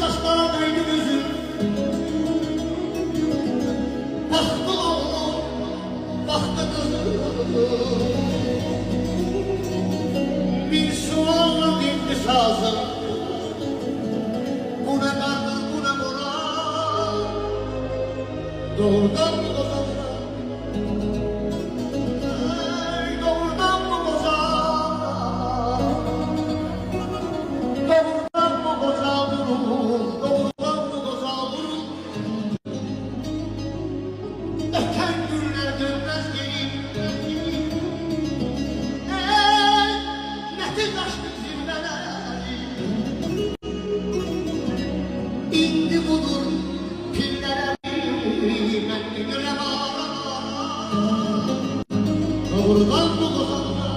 saçlara değdi gözüm. Baktı oğlum, baktı kızım. Bir sualla dindi sazım. Bu ne kardır, bu ne moral. Doğrudan mı bozanlar? Doğrudan mı bozanlar? Doğrudan mı bozanlar? Doğrudan mı bozanlar? Öten günler dönmez gelin. Netin aşkı zirveleri. İndi budur pillere. Doğrudan mı bozanlar?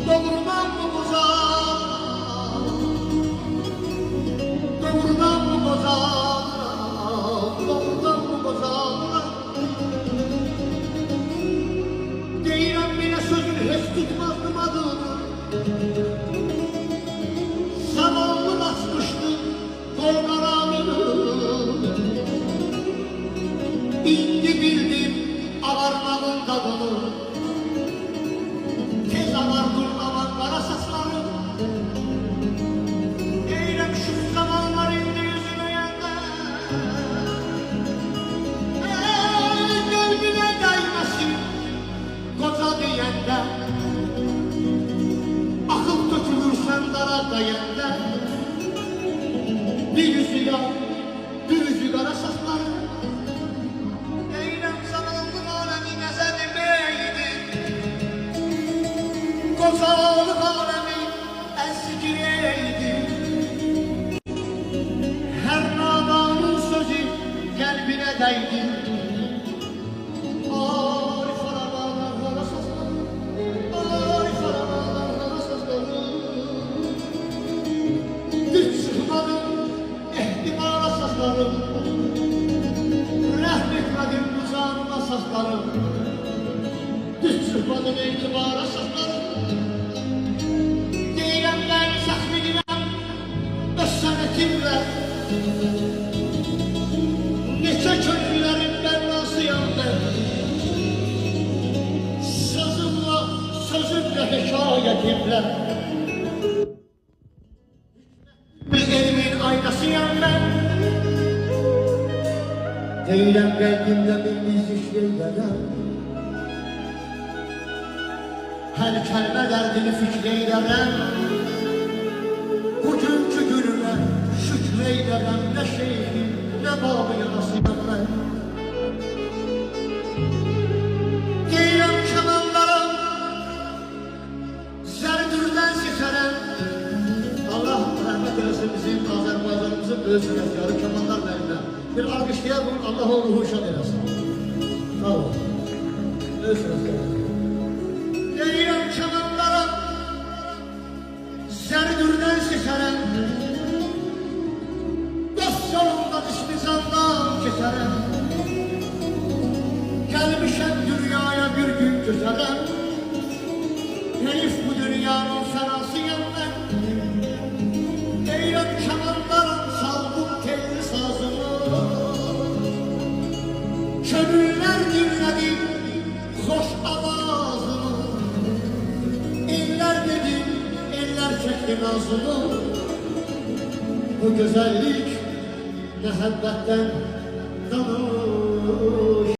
Doğrudan mı bozanlar? Doğrudan mı bozanlar? Doğrudan mı bozanlar? Deyirəm mənə sözünü heç tutmazdım adını. Zamanlı açmışdı kol qaranını. İndi bildim avarmağın tadını. Tez avardım avarlara saslarım. Eylem şu zamanlar indi yüzüme yanda. Kalbine değmesin koca diyende. Akıl dökülürsen dara dayende. Bir yüzü ya, bir yüzü kara saslarım. Kocalık alemi eskireydi. Her nadanın sözü kalbine değdi. Arif arabalarlara saslanır. Arif arabalarlara saslanır. Düz çıkmadım ehtimala saslanır. Rahmetmedim bu canıma saslanır. Düz çıkmadım ehtimala saslanır. Neçə könüllərin bərrasıyam mən. Sazımla, sözümlə, hekayətimlə. Bir elimin aynasıyam mən. Deyiləm qəlbimlə bildiz işləyərəm. Hər kəlmə dərdini fikrəyərəm. Bugünkü günüme şükreylemem ne şeyhim ne babı nasibem ben. Deyirəm kemanlarım zərdürdən sesərəm. Allah rəhmət eləsin bizim Azərbaycanımızın öz sənətkarı kemanlar bəyinə. Bir alqışlayaq bunu, Allah onu ruhu şad eləsin. Sağ olun. Öz sənətkarı. Deyirəm kemanlarım zərdürdən sesərəm. Dost yolunda düşmizandan keçərəm. Gəlmişəm dünyaya bir gün gözərəm. Heyif bu dünyanın fənasıyam mən. Deyirəm kəmanlarım saldım telli sazımı. Könüllər dinlədim xoş avazımı. Eller dedim çekti nazını. Bu güzellik muhabbetten tanır.